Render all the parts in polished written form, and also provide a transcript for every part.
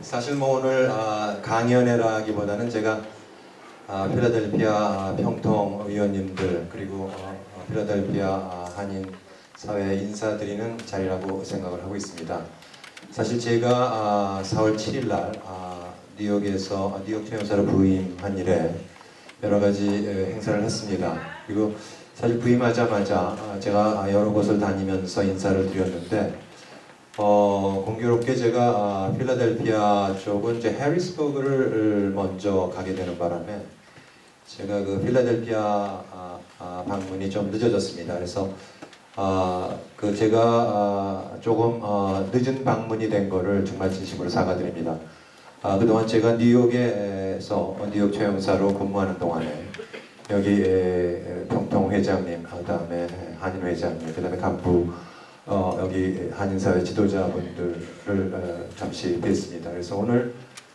사실 뭐 오늘 강연회라기보다는 제가 필라델피아 평통위원님들 그리고 필라델피아 한인 사회에 인사드리는 자리라고 생각을 하고 있습니다. 사실 제가 4월 7일 날 뉴욕에서 뉴욕 총영사로 부임한 이래 여러 가지 행사를 했습니다. 그리고 사실 부임하자마자 제가 여러 곳을 다니면서 인사를 드렸는데 공교롭게 제가 필라델피아 쪽은 이제 해리스버그를 먼저 가게 되는 바람에 제가 그 필라델피아 방문이 좀 늦어졌습니다. 그래서 그 제가 조금 늦은 방문이 된 거를 정말 진심으로 사과드립니다. 그동안 제가 뉴욕에서 뉴욕 최영사로 근무하는 동안에 여기 평통 회장님, 그다음에 한인 회장님, 그다음에 간부 여기 한인사회 지도자분들을 잠시 뵀습니다. 그래서 오늘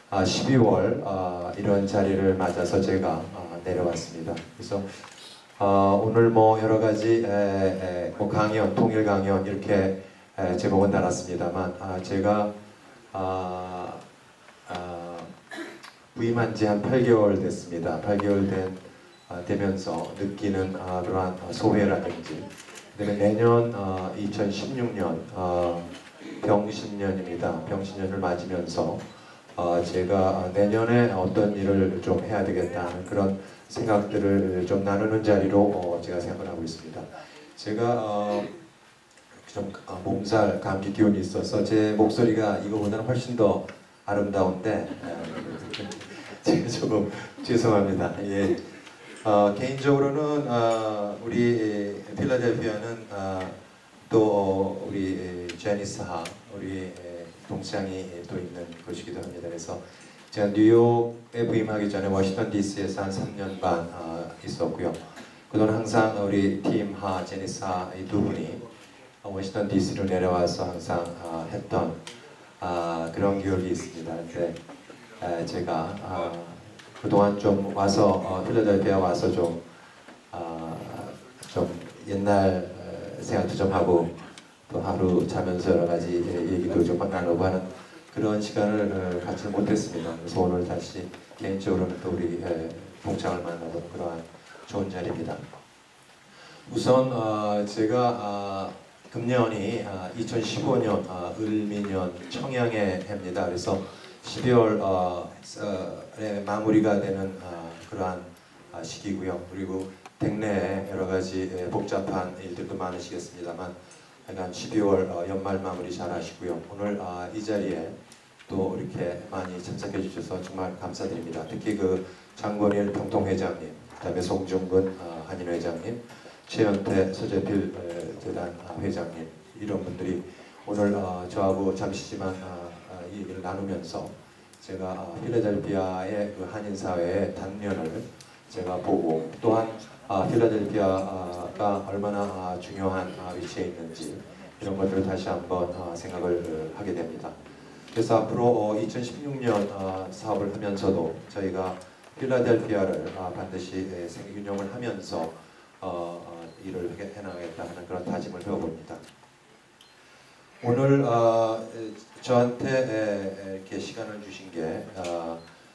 12월 이런 자리를 맞아서 제가 내려왔습니다. 그래서 오늘 뭐 여러 가지 뭐 강연, 통일 강연 이렇게 제목은 달았습니다만 제가 부임한 지 한 8개월 됐습니다. 8개월 되면서 느끼는 그러한 소회라든지 그다음에 내년 2016년 병신년입니다. 병신년을 맞으면서 제가 내년에 어떤 일을 좀 해야 되겠다는 그런 생각들을 좀 나누는 자리로 제가 생각을 하고 있습니다. 제가 좀 몸살 감기 기운이 있어서 제 목소리가 이거보다는 훨씬 더 아름다운데 제가 조금 죄송합니다. 예. 개인적으로는 우리 필라델피아는 또 우리 제니스 하 우리 동창이 또 있는 곳이기도 합니다. 그래서 제가 뉴욕에 부임하기 전에 워싱턴 DC에서 한 3년 반 있었고요. 그동안 항상 우리 팀 하, 제니스 하 이 두 분이 워싱턴 DC로 내려와서 항상 했던 그런 기억이 있습니다. 근데 제가 그동안 좀 와서 필라델피아 와서 좀 옛날 생각도 좀 하고 또 하루 자면서 여러 가지 얘기도 좀 나누고 하는 그런 시간을 갖지 못했습니다. 그래서 오늘 다시 개인적으로는 또 우리 동창을 만나보는 그러한 좋은 자리입니다. 우선 제가 금년이 2015년 을미년 청양의 해입니다. 그래서 12월에 마무리가 되는 그러한 시기고요. 그리고 국내에 여러 가지 복잡한 일들도 많으시겠습니다만 하여간 12월 연말 마무리 잘 하시고요. 오늘 이 자리에 또 이렇게 많이 참석해 주셔서 정말 감사드립니다. 특히 그 장권일 평통회장님, 그다음에 송중근 한인 회장님, 최현태 서재필 재단 회장님 이런 분들이 오늘 저하고 잠시지만 이 얘기를 나누면서 제가 필라델피아의 그 한인 사회의 단면을 제가 보고 또한 필라델피아가 얼마나 중요한 위치에 있는지 이런 것들을 다시 한번 생각을 하게 됩니다. 그래서 앞으로 2016년 사업을 하면서도 저희가 필라델피아를 반드시 생기균형을 하면서 일을 해나가겠다 하는 그런 다짐을 해봅니다. 오늘 저한테 이렇게 시간을 주신 게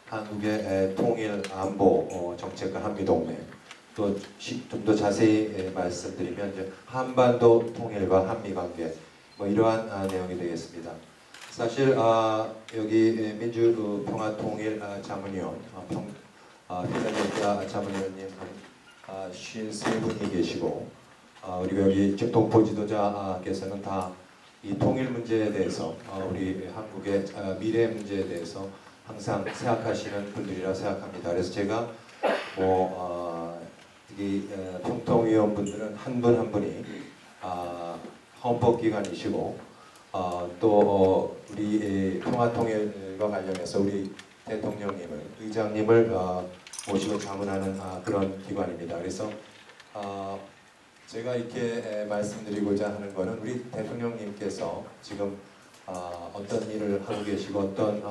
한국의 통일 안보 정책과 한미동맹 또 좀 더 자세히 말씀드리면 이제 한반도 통일과 한미관계 뭐 이러한 내용이 되겠습니다. 사실 여기 민주평화통일 자문위원 필라델피아 자문위원님 한 53분이 계시고 그리고 여기 정통포 지도자께서는 다 이 통일 문제에 대해서 우리 한국의 미래 문제에 대해서 항상 생각하시는 분들이라 생각합니다. 그래서 제가 이 평통위원분들은 한 분 한 분이 헌법기관이시고 또 우리 평화통일과 관련해서 우리 대통령님을 의장님을 모시고 자문하는 그런 기관입니다. 그래서 제가 이렇게 말씀드리고자 하는 것은 우리 대통령님께서 지금 어떤 일을 하고 계시고 어떤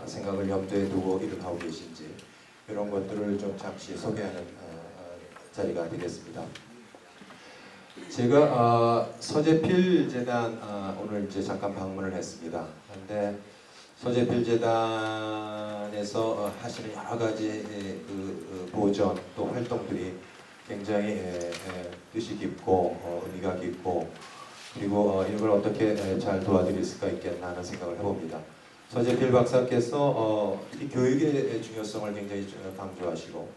생각을 염두에 두고 일을 하고 계신지 이런 것들을 좀 잠시 소개하는 자리가 되겠습니다. 제가 서재필 재단 오늘 이제 잠깐 방문을 했습니다. 그런데 서재필재단에서 하시는 여러 가지 보전 또 활동들이 굉장히 뜻이 깊고 의미가 깊고 그리고 이걸 어떻게 잘 도와드릴 수가 있겠나 하는 생각을 해봅니다. 서재필 박사께서 특히 교육의 중요성을 굉장히 강조하시고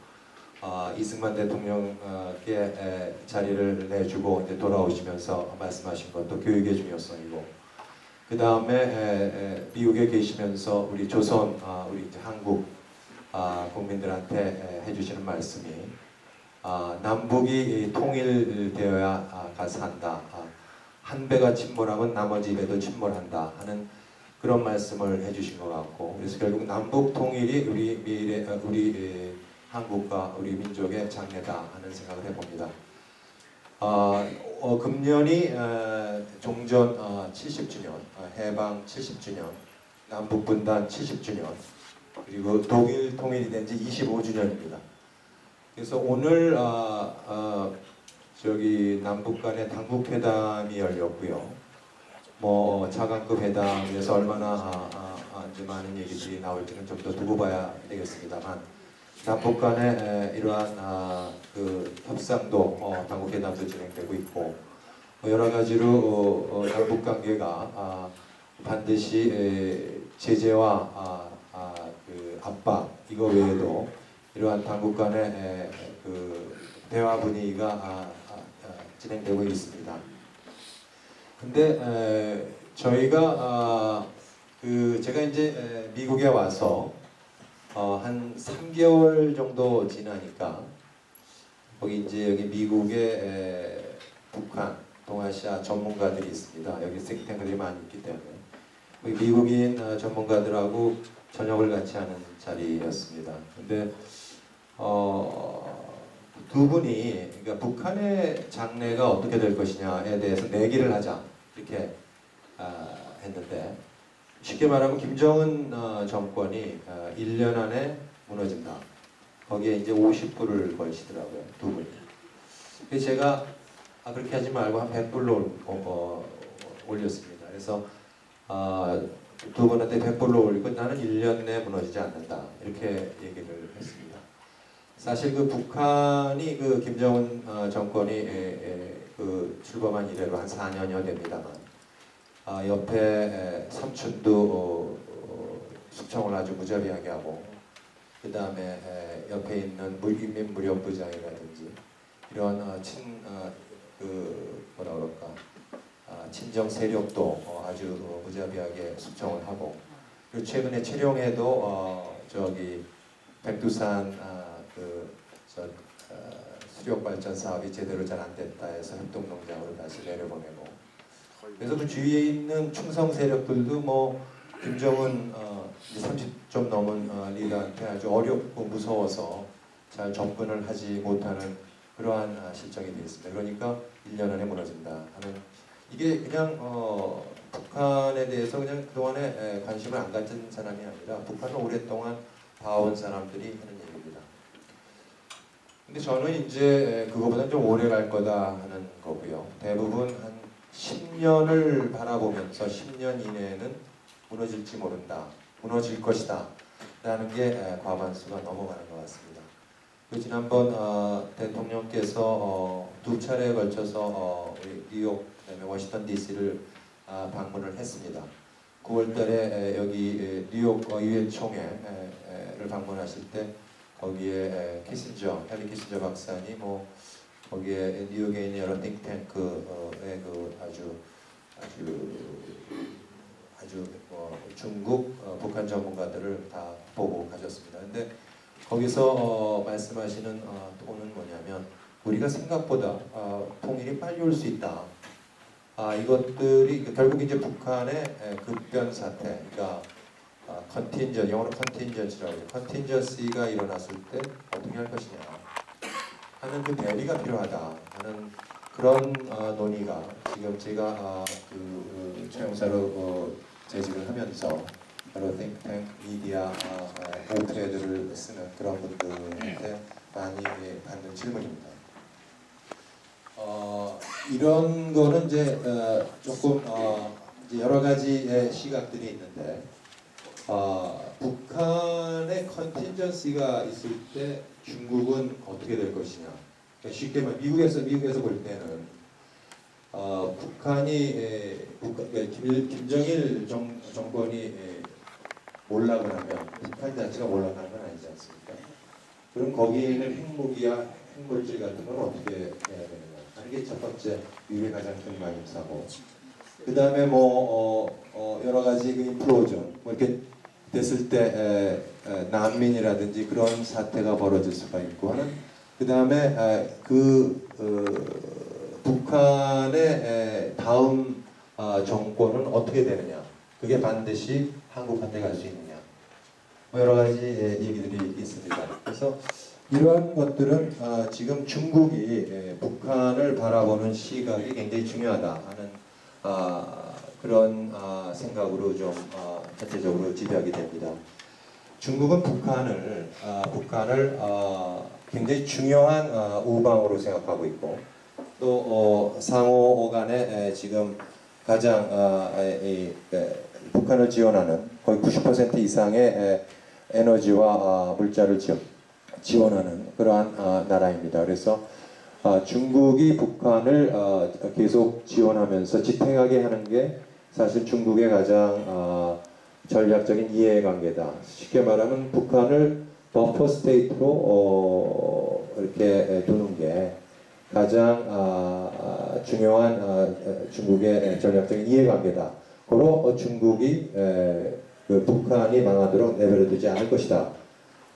이승만 대통령께 자리를 내주고 이제 돌아오시면서 말씀하신 것도 교육의 중요성이고 그 다음에 미국에 계시면서 우리 조선, 우리 이제 한국 국민들한테 해주시는 말씀이 남북이 통일되어야 가서 한다. 한 배가 침몰하면 나머지 배도 침몰한다 하는 그런 말씀을 해주신 것 같고 그래서 결국 남북 통일이 우리 미래, 우리 한국과 우리 민족의 장래다 하는 생각을 해봅니다. 금년이 종전 70주년, 해방 70주년, 남북 분단 70주년, 그리고 독일 통일이 된 지 25주년입니다. 그래서 오늘 저기 남북 간의 당국회담이 열렸고요. 뭐 차관급 회담에서 얼마나 이제 많은 얘기들이 나올지는 좀 더 두고 봐야 되겠습니다만 남북 간의 이러한 그 협상도 당국회담도 진행되고 있고 여러 가지로 남북 관계가 반드시 제재와 그 압박 이거 외에도 이러한 당국 간의 그 대화 분위기가 진행되고 있습니다. 근데 저희가 제가 이제 미국에 와서 한 3개월 정도 지나니까 거기 이제 여기 미국에 북한, 동아시아 전문가들이 있습니다. 여기 싱탱크들이 많이 있기 때문에 여기 미국인 전문가들하고 저녁을 같이 하는 자리였습니다. 근데 두 분이 그러니까 북한의 장래가 어떻게 될 것이냐에 대해서 내기를 하자 이렇게 했는데 쉽게 말하면 김정은 정권이 1년 안에 무너진다. 거기에 이제 50불을 걸시더라고요. 두 분이. 그래서 제가 그렇게 하지 말고 한 100불로 올렸습니다. 그래서 두 분한테 100불로 올리고 나는 1년 내에 무너지지 않는다. 이렇게 얘기를 했습니다. 사실 그 북한이 그 김정은 정권이 그 출범한 이래로 한 4년여 됩니다만 옆에 삼촌도 숙청을 아주 무자비하게 하고 그 다음에 옆에 있는 인민무력부장이라든지 이런 뭐라 그럴까 친정 세력도 아주 무자비하게 숙청을 하고 그리고 최근에 최룡해도 저기 백두산 수력 발전 사업이 제대로 잘 안 됐다 해서 협동농장으로 다시 내려보내고 그래서 그 주위에 있는 충성 세력들도 뭐 김정은 30점 넘은 리더한테 아주 어렵고 무서워서 잘 접근을 하지 못하는 그러한 실정이 되어 있습니다. 그러니까 1년 안에 무너진다 하는 이게 그냥 북한에 대해서 그냥 그동안에 관심을 안 가진 사람이 아니라 북한을 오랫동안 봐온 사람들이 하는 얘기입니다. 근데 저는 이제 그거보다 좀 오래 갈 거다 하는 거고요. 대부분 한 10년을 바라보면서 10년 이내에는 무너질지 모른다, 무너질 것이다 라는 게 과반수가 넘어가는 것 같습니다. 지난번 대통령께서 두 차례에 걸쳐서 우리 뉴욕, 그다음에 워싱턴 DC를 방문을 했습니다. 9월달에 여기 뉴욕 유엔 총회를 방문하실 때 거기에 헨리 키신저 박사님, 거기에 뉴욕에 있는 여러 띵탱크의 아주 중국, 북한 전문가들을 다 보고 가셨습니다. 근데 거기서 말씀하시는 토는 뭐냐면 우리가 생각보다 통일이 빨리 올 수 있다. 이것들이 결국 이제 북한의 급변 사태, 그러니까 컨틴전, 영어로 컨틴전시라고 해요. 컨틴전시가 일어났을 때 어떻게 할 것이냐 하는 그 대비가 필요하다 하는 그런 논의가 지금 제가 최영사로 재직을 하면서 여러 띵탱크, 미디어, 오프레드를 쓰는 그런 분들한테 많이 받는 질문입니다. 이런 거는 이제 조금 이제 여러 가지의 시각들이 있는데 북한의 컨틴전시가 있을 때 중국은 어떻게 될 것이냐. 그러니까 쉽게 말 미국에서 볼 때는 북한이 김정일 정권이 몰락을 하면 북한 자체가 몰락하는 건 아니지 않습니까? 그럼 거기에 있는 핵무기야 핵물질 같은 건 어떻게 해야 되느냐 하는 게 첫 번째 미국의 가장 큰 관심사고, 그 다음에 여러 가지 그 인플로전 이렇게 됐을 때 난민이라든지 그런 사태가 벌어질 수가 있고 하는, 그 다음에 북한의 다음 정권은 어떻게 되느냐, 그게 반드시 한국한테 갈 수 있느냐, 여러 가지 얘기들이 있습니다. 그래서 이러한 것들은 지금 중국이 북한을 바라보는 시각이 굉장히 중요하다 하는 그런 생각으로 좀 전체적으로 지배하게 됩니다. 중국은 북한을 굉장히 중요한 우방으로 생각하고 있고, 또 상호 간에 지금 가장 북한을 지원하는 거의 90% 이상의 에너지와 물자를 지원하는 그러한 나라입니다. 그래서 중국이 북한을 계속 지원하면서 지탱하게 하는 게 사실 중국의 가장 전략적인 이해관계다. 쉽게 말하면 북한을 버퍼 스테이트로 이렇게 두는 게 가장 중요한 중국의 전략적인 이해관계다. 고로 중국이 그 북한이 망하도록 내버려두지 않을 것이다.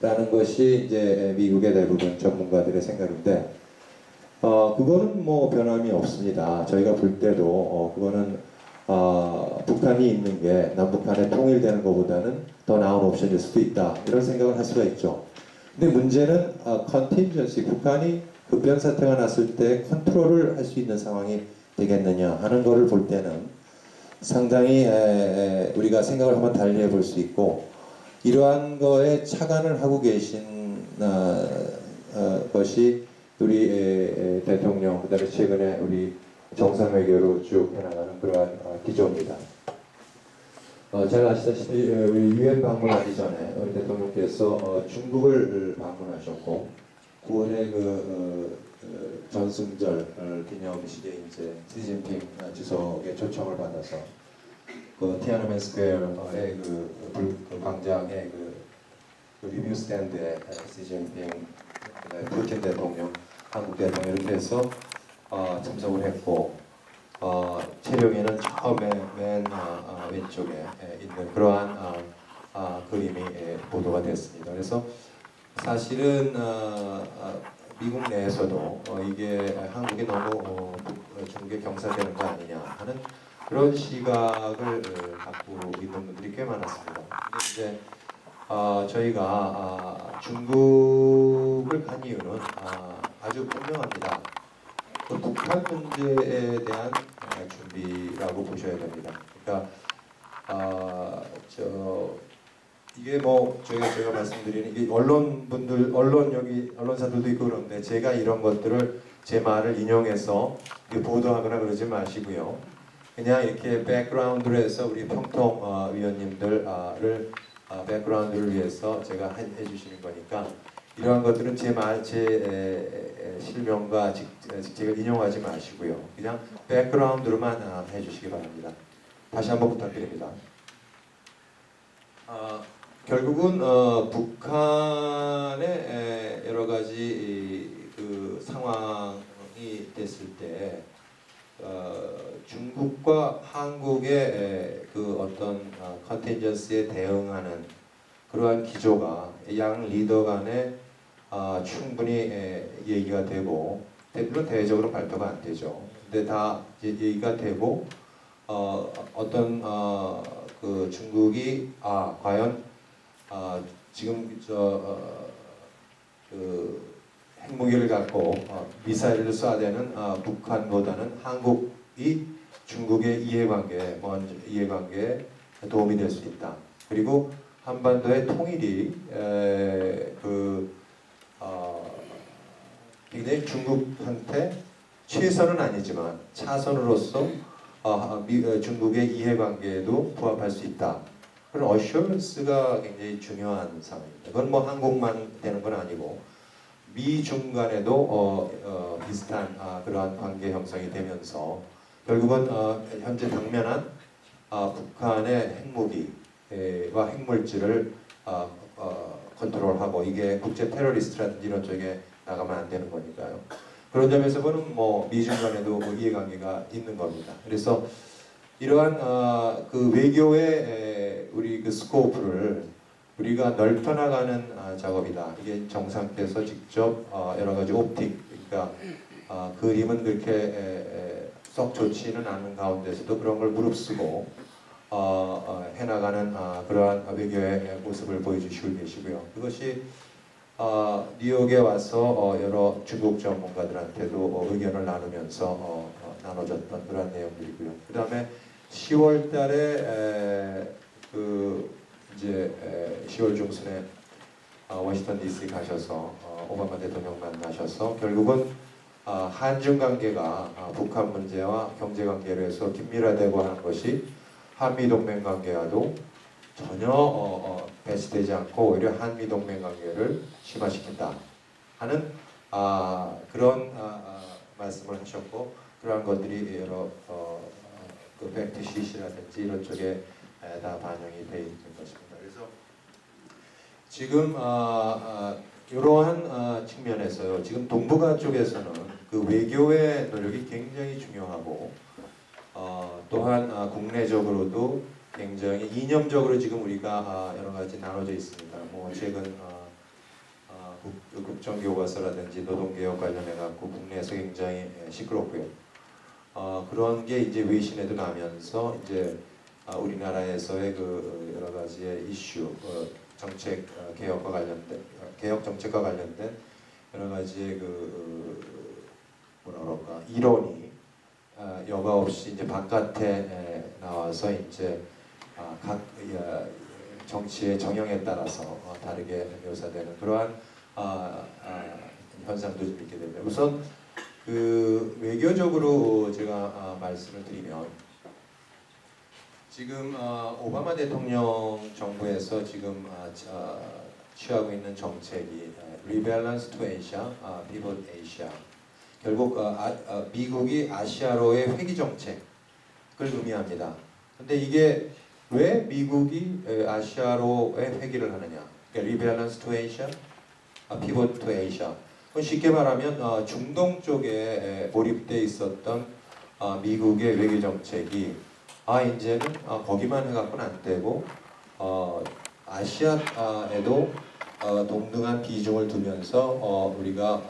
라는 것이 이제 미국의 대부분 전문가들의 생각인데, 그거는 뭐 변함이 없습니다. 저희가 볼 때도 그거는 북한이 있는 게 남북한에 통일되는 것보다는 더 나은 옵션일 수도 있다, 이런 생각을 할 수가 있죠. 근데 문제는 컨틴전시, 북한이 급변 사태가 났을 때 컨트롤을 할 수 있는 상황이 되겠느냐 하는 것을 볼 때는 상당히 우리가 생각을 한번 달리 해볼 수 있고, 이러한 거에 착안을 하고 계신 것이 우리 대통령, 그다음에 최근에 우리 정상외교로 쭉 해나가는 그러한 기조입니다. 잘 아시다시피 우리 유엔 방문하기 전에 우리 대통령께서 중국을 방문하셨고, 9월에 전승절 기념식에 이제 시진핑 주석의 초청을 받아서 티아너멘 스퀘어의 그 광장의 리뷰 스탠드에 시진핑, 푸틴 대통령, 한국 대통령 이렇게 해서 참석을 했고, 체령에는 처음에 맨 왼쪽에 있는 그러한 그림이 보도가 됐습니다. 그래서 사실은 미국 내에서도 이게 한국이 너무 중국에 경사되는 거 아니냐 하는 그런 시각을 갖고 있는 분들이 꽤 많았습니다. 근데 이제 저희가 중국을 간 이유는 아주 분명합니다. 그 북한 문제에 대한 준비라고 보셔야 됩니다. 그러니까 이게 뭐 제가 말씀드리는 이게 언론사들도 있고 그런데 제가 이런 것들을 제 말을 인용해서 보도하거나 그러지 마시고요. 그냥 이렇게 백그라운드로 해서 우리 평통 위원님들을 백그라운드를 위해서 제가 해주시는 거니까, 이러한 것들은 제 실명과 직책을 인용하지 마시고요. 그냥 백그라운드로만 해주시기 바랍니다. 다시 한번 부탁드립니다. 결국은 북한의 여러 가지 그 상황이 됐을 때 중국과 한국의 그 어떤 컨텐전스에 대응하는 그러한 기조가 양 리더 간에 충분히 얘기가 되고, 물론 대외적으로 발표가 안 되죠. 근데 다 얘기가 되고 어떤 그 중국이 과연 지금 그 핵무기를 갖고 미사일을 쏴대는 북한보다는 한국이 중국의 이해관계에 도움이 될 수 있다. 그리고 한반도의 통일이 굉장히 중국한테 최선은 아니지만 차선으로서 중국의 이해관계에도 부합할 수 있다. 그런 어슈런스가 굉장히 중요한 상황입니다. 그건 뭐 한국만 되는 건 아니고 미중 간에도 비슷한 그러한 관계 형성이 되면서 결국은 현재 당면한 북한의 핵무기와 핵물질을 컨트롤하고 이게 국제 테러리스트라든지 이런 쪽에 나가면 안 되는 거니까요. 그런 점에서 보면 뭐 미중 간에도 뭐 이해관계가 있는 겁니다. 그래서 이러한 그 외교의 우리 그 스코프를 우리가 넓혀나가는 작업이다. 이게 정 상태에서 직접 여러 가지 옵틱, 그러니까 그림은 그렇게 썩 좋지는 않은 가운데서도 그런 걸 무릅쓰고 해나가는 그러한 외교의 모습을 보여주시고 계시고요. 그것이 뉴욕에 와서 여러 중국 전문가들한테도 의견을 나누면서 나눠졌던 그런 내용들이고요. 그 다음에 10월 달에 이제 10월 중순에 워싱턴 DC 가셔서 오바마 대통령 만나셔서 결국은 한중 관계가 북한 문제와 경제 관계로 해서 긴밀화되고 하는 것이 한미 동맹 관계와도 전혀 배치되지 않고 오히려 한미 동맹 관계를 심화시킨다 하는 그런 말씀을 하셨고, 그러한 것들이 여러 그 팩트시트라든지 이런 쪽에 다 반영이 되어 있는 것입니다. 그래서 지금 이러한 측면에서요, 지금 동북아 쪽에서는 그 외교의 노력이 굉장히 중요하고 또한 국내적으로도 굉장히 이념적으로 지금 우리가 여러 가지 나눠져 있습니다. 뭐 최근 국정교과서라든지 노동개혁 관련해 갖고 국내에서 굉장히 시끄럽고요. 그런 게 이제 외신에도 나면서 이제 우리나라에서의 그 여러 가지의 이슈, 정책 개혁과 관련된 개혁 정책과 관련된 여러 가지의 뭐라 그럴까 이론이 여과 없이 이제 바깥에 나와서 이제 각 정치의 정형에 따라서 다르게 묘사되는 그러한 현상도 좀 있게 됩니다. 우선 그 외교적으로 제가 말씀을 드리면 지금 오바마 대통령 정부에서 지금 취하고 있는 정책이 Rebalance to Asia, Pivot Asia. 결국 미국이 아시아로의 회귀 정책을 의미합니다. 근데 이게 왜 미국이 아시아로의 회귀를 하느냐? 그러니까 Rebalance to Asia, Pivot to Asia. 쉽게 말하면 중동 쪽에 몰입돼 있었던 미국의 외교 정책이 이제는 거기만 해갖고는 안 되고 아시아에도 동등한 비중을 두면서 우리가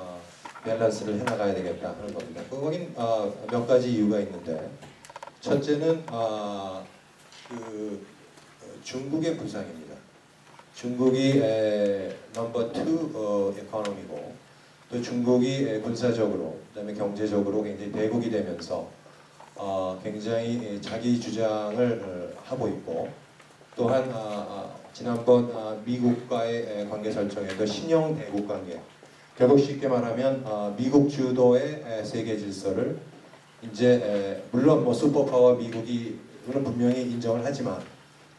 밸런스를 해나가야 되겠다 하는 겁니다. 거긴 몇 가지 이유가 있는데, 첫째는 그 중국의 부상입니다. 중국이 넘버 2 에코노미고, 또 중국이 군사적으로, 그다음에 경제적으로 굉장히 대국이 되면서 굉장히 자기 주장을 하고 있고, 또한 지난번 미국과의 관계 설정에도 신형 대국 관계, 결국 쉽게 말하면 미국 주도의 세계 질서를 이제 물론 뭐 슈퍼파워 미국이 그는 분명히 인정을 하지만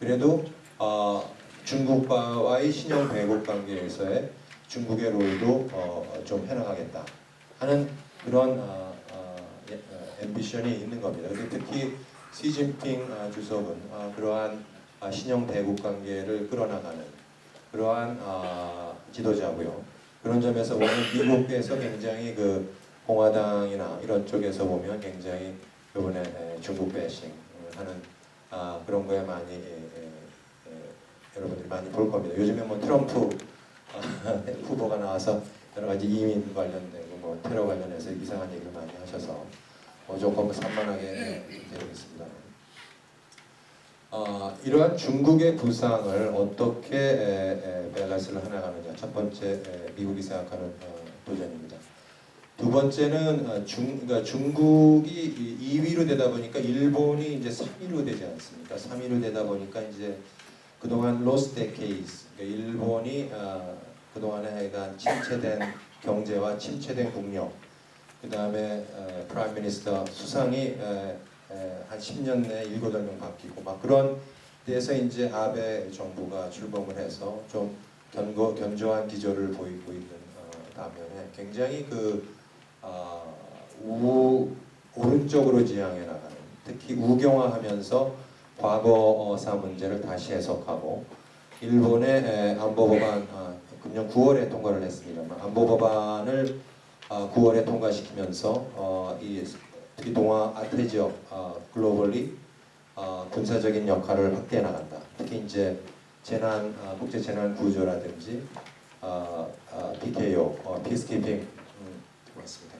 그래도 중국과의 신형 대국 관계에서의 중국의 롤도 좀 해나가겠다 하는 그런 앰비션이 있는 겁니다. 그래서 특히 시진핑 주석은 그러한 신형 대국 관계를 끌어나가는 그러한 지도자고요. 그런 점에서 보면 미국에서 굉장히 그 공화당이나 이런 쪽에서 보면 굉장히 이번에 중국 배싱 하는 그런 거에 많이 여러분들이 많이 볼 겁니다. 요즘에 뭐 트럼프 후보가 나와서 여러 가지 이민 관련된 뭐 테러 관련해서 이상한 얘기를 많이 하셔서 조금 산만하게 되겠습니다. 이러한 중국의 부상을 어떻게 밸런스를 해나가느냐, 첫 번째 미국이 생각하는 도전입니다. 두 번째는 그러니까 중국이 2위로 되다 보니까 일본이 이제 3위로 되지 않습니까? 3위로 되다 보니까 이제 그동안 lost decades, 그러니까 일본이 그동안에 하여간 침체된 경제와 침체된 국력, 그 다음에 프라임 미니스터 수상이 한 10년 내에 7, 8명 바뀌고 막 그런 그래서 이제 아베 정부가 출범을 해서 좀 견고한 기조를 보이고 있는 반면에 굉장히 오른쪽으로 지향해 나가는, 특히 우경화하면서 과거사 문제를 다시 해석하고, 일본의 안보법안 금년 9월에 통과를 했습니다만 안보법안을 9월에 통과시키면서 특히 동아 아태 지역 글로벌리 군사적인 역할을 확대해 나간다. 특히 이제 국제 재난 구조라든지 PKO 피스키핑 맞습니다.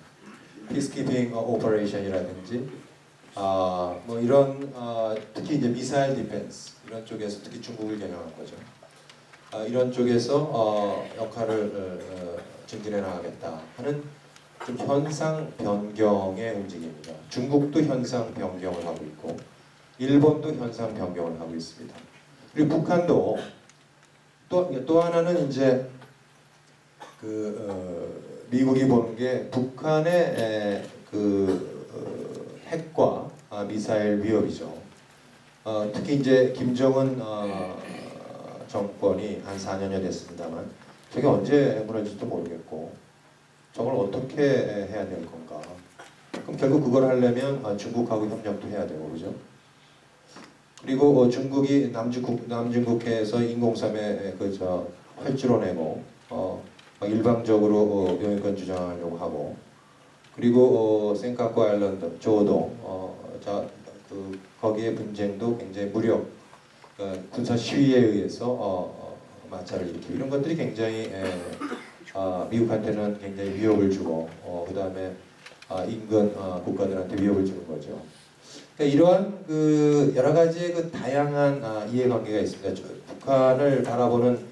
피스키핑 오퍼레이션이라든지 뭐 이런 특히 이제 미사일 디펜스 이런 쪽에서 특히 중국을 겨냥한 거죠. 이런 쪽에서 역할을 증진해 나가겠다 하는 좀 현상 변경의 움직임입니다. 중국도 현상 변경을 하고 있고 일본도 현상 변경을 하고 있습니다. 그리고 북한도 또 하나는 이제 미국이 보는 게 북한의 핵과 미사일 위협이죠. 특히 이제 김정은 정권이 한 4년여 됐습니다만 저게 언제 무너질지도 모르겠고 저걸 어떻게 해야 될 건가. 그럼 결국 그걸 하려면 중국하고 협력도 해야 되고 그죠. 그리고 중국이 남중국해에서 인공섬에 활주로 내고 일방적으로 영유권 주장하려고 하고, 그리고 센카쿠 아일랜드 조도 거기에 분쟁도 굉장히 무력 군사 시위에 의해서 마찰을 일으키고 이런 것들이 굉장히 미국한테는 굉장히 위협을 주고 그 다음에 인근 국가들한테 위협을 주는 거죠. 그러니까 이러한 여러 가지의 다양한 이해관계가 있습니다. 북한을 바라보는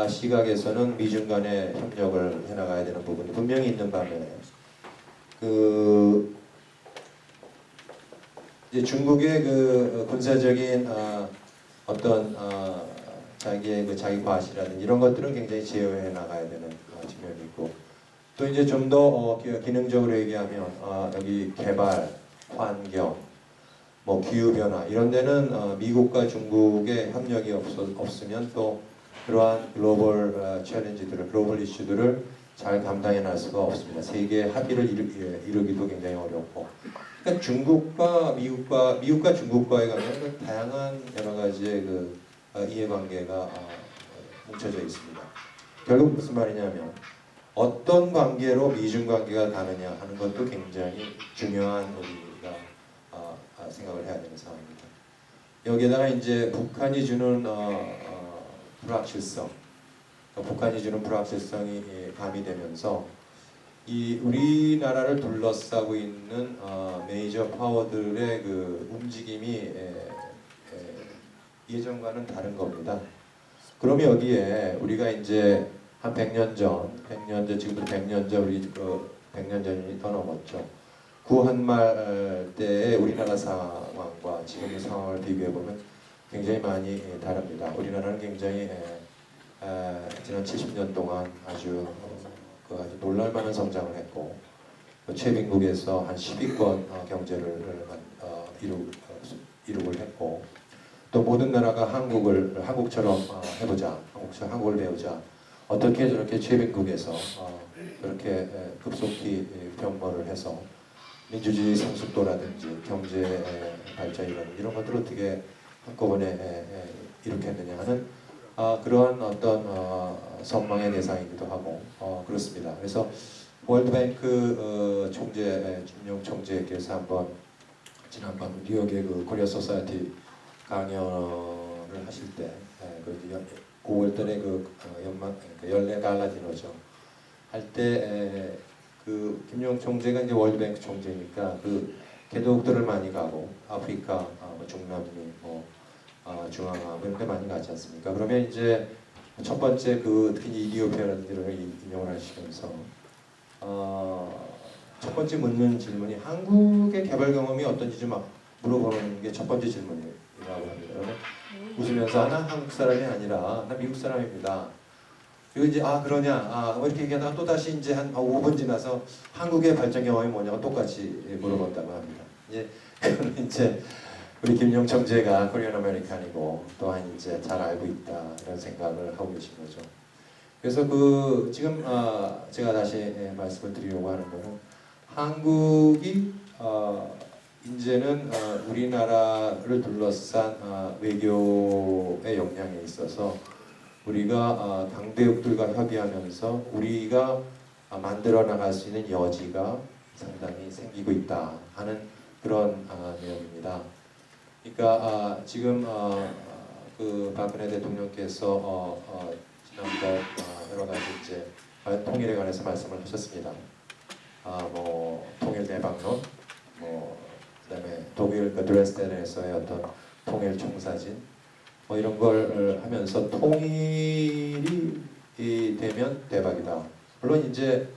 시각에서는 미중 간의 협력을 해나가야 되는 부분이 분명히 있는 반면에 이제 중국의 군사적인 어떤 자기의 자기 과시라든지 이런 것들은 굉장히 제어해 나가야 되는 측면이 있고, 또 이제 좀 더 기능적으로 얘기하면 여기 개발, 환경, 뭐 기후 변화 이런 데는 미국과 중국의 협력이 없으면 또 그러한 글로벌 챌린지들을, 글로벌 이슈들을 잘 감당해 낼 수가 없습니다. 세계 합의를 이루기도 굉장히 어렵고, 그러니까 중국과 미국과 중국과의 관계는 다양한 여러 가지의 이해관계가 뭉쳐져 있습니다. 결국 무슨 말이냐면 어떤 관계로 미중 관계가 가느냐 하는 것도 굉장히 중요한 우리가 생각을 해야 되는 상황입니다. 여기에다가 이제 북한이 주는 불확실성, 북한이 주는 불확실성이 가미되면서 이 우리나라를 둘러싸고 있는 메이저 파워들의 움직임이 예전과는 다른 겁니다. 그러면 여기에 우리가 이제 한 100년 전, 지금부터 100년 전, 우리 100년 전이 더 넘었죠. 구한말 때의 우리나라 상황과 지금의 상황을 비교해보면 굉장히 많이 다릅니다. 우리나라는 굉장히 지난 70년 동안 아주 놀랄만한 성장을 했고, 최빈국에서 한 10위권 경제를 이룩을 했고, 또 모든 나라가 한국처럼 해보자, 한국을 배우자, 어떻게 저렇게 최빈국에서 그렇게 급속히 변모를 해서 민주주의 성숙도라든지 경제 발전 이런 것들을 어떻게 한꺼번에 이룩했느냐 하는 그러한 어떤 선망의 대상이기도 하고 그렇습니다. 그래서 월드뱅크 김용 총재께서 지난번 뉴욕의 코리아 소사이어티 강연을 하실 때 5월달에 연례 갈라 디너죠. 할 때 김용 총재가 이제 월드뱅크 총재니까 개도국들을 많이 가고 아프리카, 중남미, 중앙아 이런 데 많이 가지 않습니까? 그러면 이제 첫 번째 특히 이디오피아라든지 이런 걸 인용을 하시면서 첫 번째 묻는 질문이 한국의 개발 경험이 어떤지 좀 물어보는 게 첫 번째 질문이라고 합니다. 그러면 웃으면서 나 한국 사람이 아니라 나 미국 사람입니다. 그리고 이제 그러냐 이렇게 얘기하다가 또 다시 이제 한 5분 지나서 한국의 발전 경험이 뭐냐고 똑같이 물어본다고 합니다. 그거는 이제 우리 김영청제가 코리안 아메리칸이고 또한 이제 잘 알고 있다 이런 생각을 하고 계신 거죠. 그래서 지금 제가 다시 말씀을 드리려고 하는 거는 한국이 이제는 우리나라를 둘러싼 외교의 역량에 있어서 우리가 강대국들과 협의하면서 우리가 만들어 나갈 수 있는 여지가 상당히 생기고 있다 하는 그런 내용입니다. 그러니까 지금 박근혜 대통령께서 지난번 여러 가지 이제 통일에 관해서 말씀을 하셨습니다. 뭐 통일 대박론, 뭐 그다음에 독일 드레스덴에서의 어떤 통일 총사진, 뭐 이런 걸 하면서 통일이 되면 대박이다. 물론 이제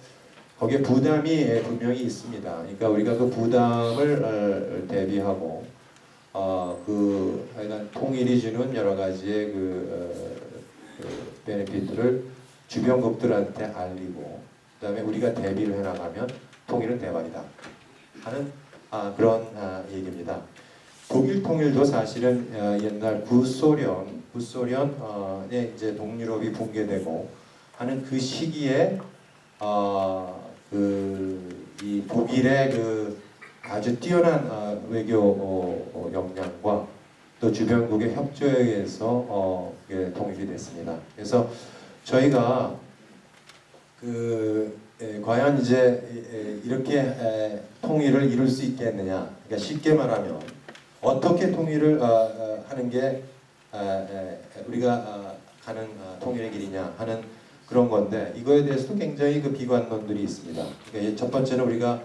거기에 부담이 분명히 있습니다. 그러니까 우리가 그 부담을 대비하고 하여간 통일이 주는 여러 가지의 그 베네핏들을 주변국들한테 알리고 그다음에 우리가 대비를 해나가면 통일은 대박이다 하는 그런 얘기입니다. 독일 통일도 사실은 옛날 구소련의 이제 동유럽이 붕괴되고 하는 그 시기에 이 독일의 그 아주 뛰어난 외교 역량과 또 주변국의 협조에 의해서 통일이 됐습니다. 그래서 저희가 과연 이제 이렇게 통일을 이룰 수 있겠느냐? 그러니까 쉽게 말하면 어떻게 통일을 하는 게 우리가 가는 통일의 길이냐 하는 그런 건데 이거에 대해서도 굉장히 비관론들이 있습니다. 그러니까 첫 번째는 우리가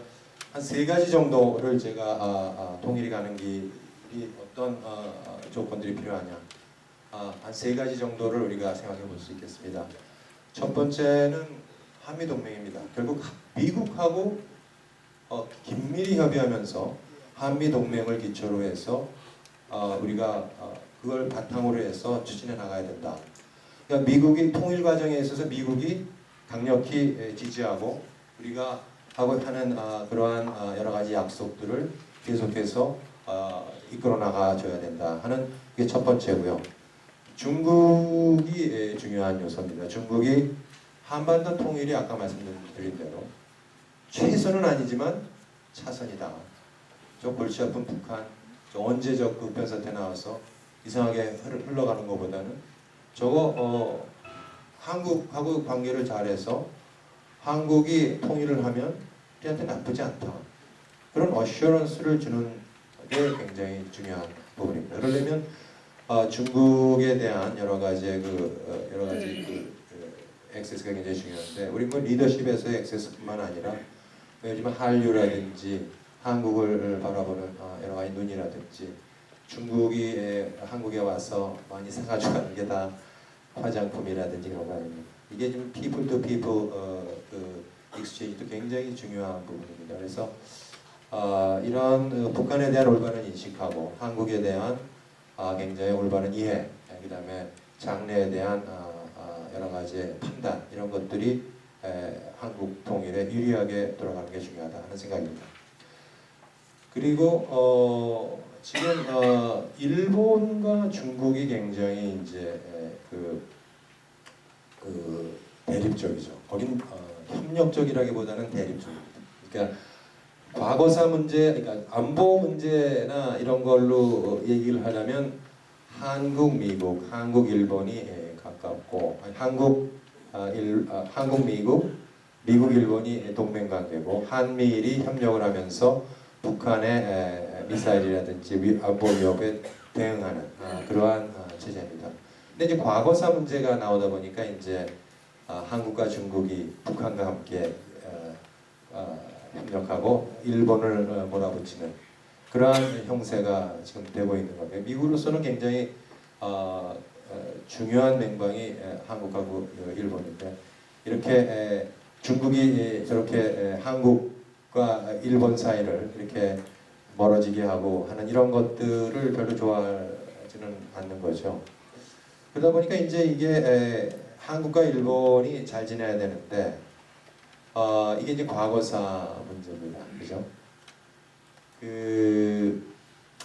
한 3가지 정도를 제가 통일이 가는 길이 어떤 조건들이 필요하냐 한 3가지 정도를 우리가 생각해 볼 수 있겠습니다. 첫 번째는 한미동맹입니다. 결국 미국하고 긴밀히 협의하면서 한미동맹을 기초로 해서 우리가 그걸 바탕으로 해서 추진해 나가야 된다. 그러니까 미국이 통일 과정에 있어서 미국이 강력히 지지하고 우리가 하고 하는 그러한 여러 가지 약속들을 계속해서 이끌어 나가줘야 된다 하는 게 첫 번째고요. 중국이 중요한 요소입니다. 중국이 한반도 통일이 아까 말씀드린 대로 최선은 아니지만 차선이다. 저 골치 아픈 북한, 저 언제적 급변사태 나와서 이상하게 흘러가는 것보다는 저거 한국하고 관계를 잘해서 한국이 통일을 하면 우리한테 나쁘지 않다. 그런 어슈런스를 주는 게 굉장히 중요한 부분입니다. 그러려면 중국에 대한 여러 가지의 액세스가 굉장히 중요한데 우리 뭐 리더십에서의 액세스뿐만 아니라 요즘 한류라든지 한국을 바라보는 여러 가지 눈이라든지 중국이 한국에 와서 많이 사가지고 가는 게 다 화장품이라든지 그런 거 아닙니까? 이게 좀 people to people 익스체인지도 굉장히 중요한 부분입니다. 그래서 이런 북한에 대한 올바른 인식하고 한국에 대한 굉장히 올바른 이해, 그 다음에 장래에 대한 여러 가지 판단 이런 것들이 한국 통일에 유리하게 돌아가는 게 중요하다 하는 생각입니다. 그리고 지금 일본과 중국이 굉장히 이제 대립적이죠. 거긴 협력적이라기보다는 대립적입니다. 그러니까 과거사 문제, 그러니까 안보 문제나 이런 걸로 얘기를 하려면 한국, 미국, 한국, 일본이 가깝고 한국, 미국, 미국, 일본이 동맹관계고 한미일이 협력을 하면서 북한의 미사일이라든지 안보 위협에 대응하는 그러한 체제입니다. 근데 이제 과거사 문제가 나오다 보니까 이제 한국과 중국이 북한과 함께 협력하고 일본을 몰아붙이는 그러한 형세가 지금 되고 있는 겁니다. 미국으로서는 굉장히 중요한 맹방이 한국하고 일본인데 이렇게 중국이 저렇게 한국과 일본 사이를 이렇게 멀어지게 하고 하는 이런 것들을 별로 좋아하지는 않는 거죠. 그러다 보니까 이제 이게 한국과 일본이 잘 지내야 되는데 이게 이제 과거사 문제입니다. 그죠?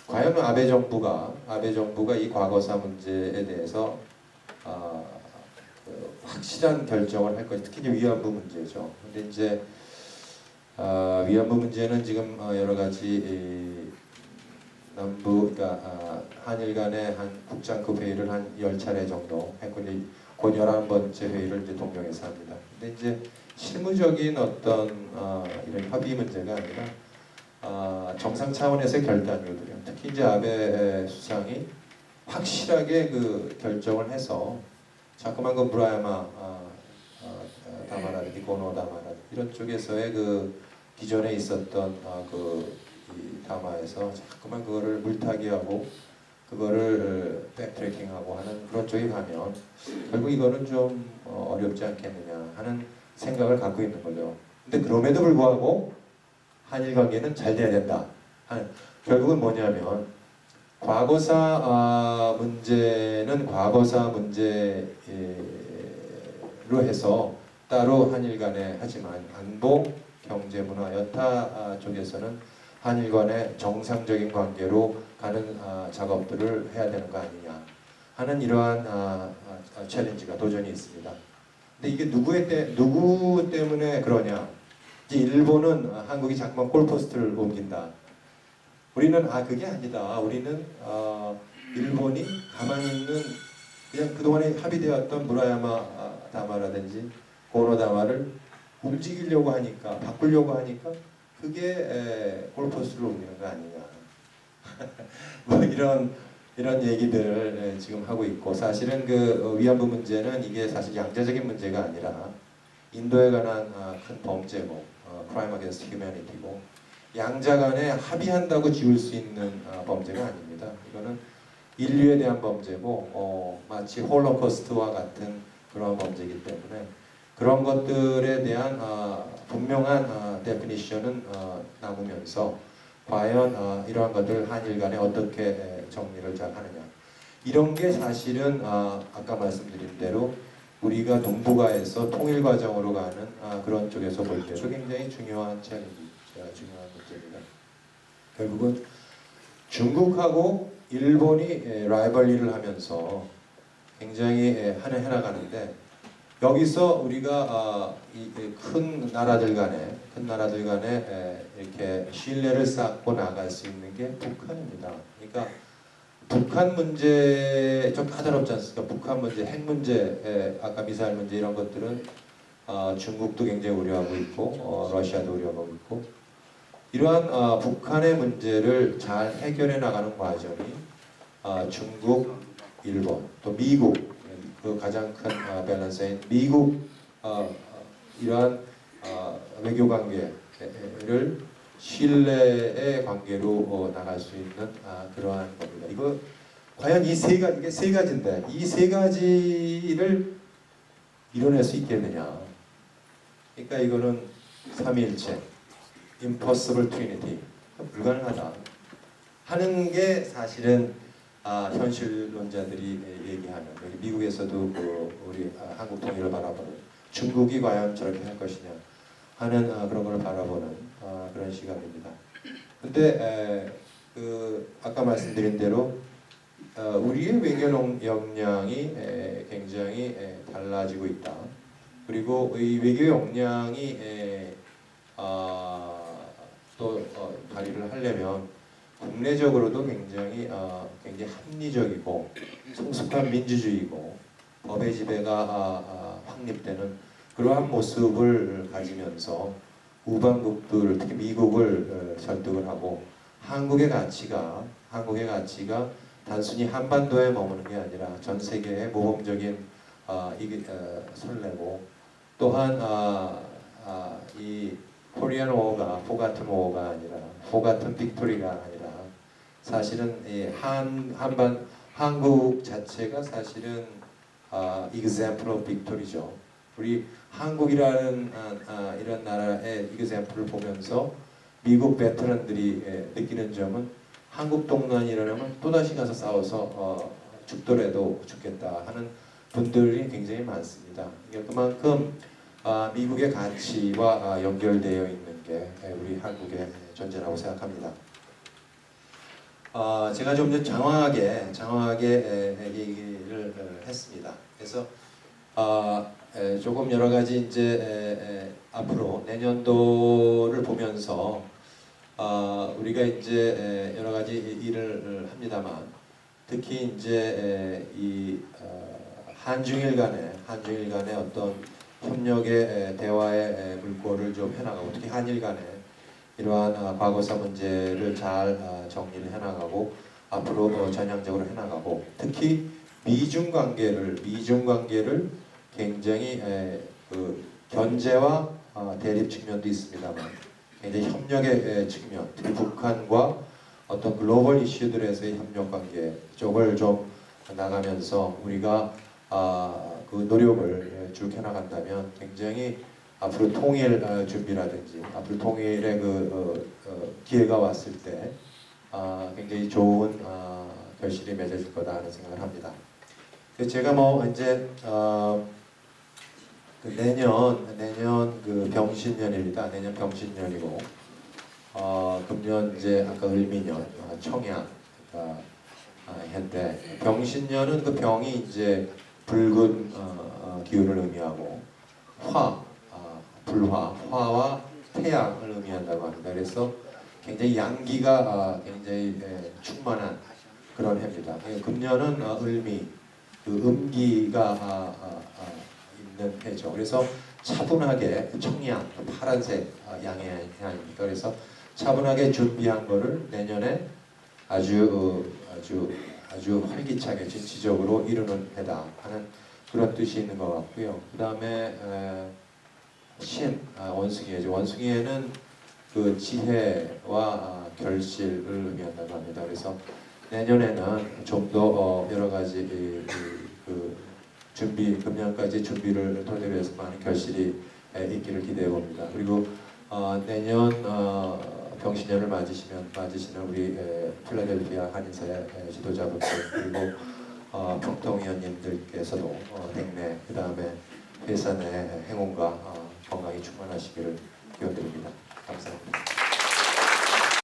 과연 아베 정부가 이 과거사 문제에 대해서 확실한 결정을 할 것이, 특히 이제 위안부 문제죠. 근데 이제 위안부 문제는 지금 여러 가지 그러니까 한일 간의 한 국장급 회의를 한 10차례 정도 했고, 이제 곧 11번째 회의를 이제 동명해서 합니다. 근데 이제 실무적인 어떤 이런 협의 문제가 아니라 정상 차원에서의 결단이거든요. 특히 이제 아베 수상이 확실하게 그 결정을 해서 자꾸만 그 무라야마 다마라든지 고노다마라든지 이런 쪽에서의 그 기존에 있었던 이 다마에서 자꾸만 그거를 물타기하고 그거를 백트래킹하고 하는 그런 쪽에 가면 결국 이거는 좀 어렵지 않겠느냐 하는 생각을 갖고 있는 거죠. 근데 그럼에도 불구하고 한일 관계는 잘 돼야 된다. 결국은 뭐냐면 과거사 문제는 과거사 문제로 해서 따로 한일 간에 하지만 안보, 경제, 문화, 여타 쪽에서는 한일 간의 정상적인 관계로 가는 작업들을 해야 되는 거 아니냐 하는 이러한 챌린지가 도전이 있습니다. 근데 이게 누구 때문에 그러냐? 이제 일본은 한국이 자꾸만 골포스트를 옮긴다. 우리는 그게 아니다. 우리는 일본이 가만히 있는 그냥 그동안에 합의되었던 무라야마 다마라든지 고노다마를 움직이려고 하니까, 바꾸려고 하니까 그게 골포스트를 옮기는 거 아니냐. 뭐 이런 얘기들을 지금 하고 있고, 사실은 그 위안부 문제는 이게 사실 양자적인 문제가 아니라 인도에 관한 큰 범죄고, crime against humanity고, 양자 간에 합의한다고 지울 수 있는 범죄가 아닙니다. 이거는 인류에 대한 범죄고 마치 홀로코스트와 같은 그런 범죄이기 때문에 그런 것들에 대한 분명한 데피니션은 남으면서 과연 이러한 것들 한일 간에 어떻게 정리를 잘 하느냐, 이런 게 사실은 아까 말씀드린 대로 우리가 동북아에서 통일 과정으로 가는 그런 쪽에서 볼 때도 굉장히 중요한 챌린지, 중요한 문제입니다. 결국은 중국하고 일본이 라이벌리를 하면서 굉장히 해나가는데, 여기서 우리가 이 큰 나라들 간에 이렇게 신뢰를 쌓고 나갈 수 있는 게 북한입니다. 그러니까 북한 문제 좀 까다롭지 않습니까? 북한 문제, 핵 문제, 아까 미사일 문제 이런 것들은 중국도 굉장히 우려하고 있고 러시아도 우려하고 있고, 이러한 북한의 문제를 잘 해결해 나가는 과정이 중국, 일본, 또 미국, 그 가장 큰 밸런스인 미국 이러한 외교 관계를 신뢰의 관계로 나갈 수 있는 그러한 겁니다. 이거 과연 이게 세 가지인데 이 세 가지를 이뤄낼 수 있겠느냐? 그러니까 이거는 삼위일체, impossible trinity, 불가능하다 하는 게 사실은 현실론자들이 얘기하는, 미국에서도 우리 한국 통일을 바라보는, 중국이 과연 저렇게 할 것이냐 하는 그런 걸 바라보는 그런 시각입니다. 근데 아까 말씀드린 대로 우리의 외교 역량이 굉장히 달라지고 있다. 그리고 이 외교 역량이 또 발휘를 하려면 국내적으로도 굉장히 합리적이고 성숙한 민주주의고 법의 지배가 확립되는 그러한 모습을 가지면서 우방국들, 특히 미국을 설득을 하고 한국의 가치가 단순히 한반도에 머무는 게 아니라 전 세계의 모범적인 설레고, 또한 이 코리안 워가 포같은 워가 아니라 포같은 빅토리가 아니라 사실은 한국 자체가 사실은 example of victory죠. 우리 한국이라는 이런 나라의 example을 보면서 미국 베테랑들이 느끼는 점은 한국 동란이 일어나면 또다시 가서 싸워서 죽더라도 죽겠다 하는 분들이 굉장히 많습니다. 그만큼 미국의 가치와 연결되어 있는 게 우리 한국의 존재라고 생각합니다. 제가 좀 장황하게 얘기를 했습니다. 그래서 조금 여러 가지 이제 앞으로 내년도를 보면서 우리가 이제 여러 가지 일을 합니다만 특히 이제 이 한중일 간의 어떤 협력의 대화의 물꼬를 좀 해나가고 특히 한일 간의 이러한 과거사 문제를 잘 정리를 해나가고 앞으로 전향적으로 해나가고 특히 미중 관계를 굉장히 그 견제와 대립 측면도 있습니다만 굉장히 협력의 측면, 특히 북한과 어떤 글로벌 이슈들에서의 협력 관계 쪽을 좀 나가면서 우리가 그 노력을 쭉 해나간다면 굉장히 앞으로 통일 준비라든지 앞으로 통일의 기회가 왔을 때 굉장히 좋은 결실이 맺어질 거다 하는 생각을 합니다. 제가 뭐 이제 내년 그 병신년입니다. 내년 병신년이고 금년 이제 아까 을미년 청양 현대 병신년은 그 병이 이제 붉은 기운을 의미하고 화와 태양을 의미한다고 합니다. 그래서 굉장히 양기가 굉장히 충만한 그런 해입니다. 금년은 을미 그 음기가 있는 해죠. 그래서 차분하게 청양 파란색 양의 해입니다. 그래서 차분하게 준비한 거를 내년에 아주 활기차게 진취적으로 이루는 해다 하는 그런 뜻이 있는 것 같고요. 그 다음에 원숭이죠. 원숭이에는 그 지혜와 결실을 의미한다고 합니다. 그래서 내년에는 좀 더 여러 가지 그 금년까지 준비를 토대로 해서 많은 결실이 있기를 기대해 봅니다. 그리고 내년 병신년을 맞으시는 우리 필라델피아 한인사의 지도자분들 그리고 평통위원님들께서도 행내 그 다음에 회사 내 행운과 건강이 충만하시기를 기원드립니다. 감사합니다.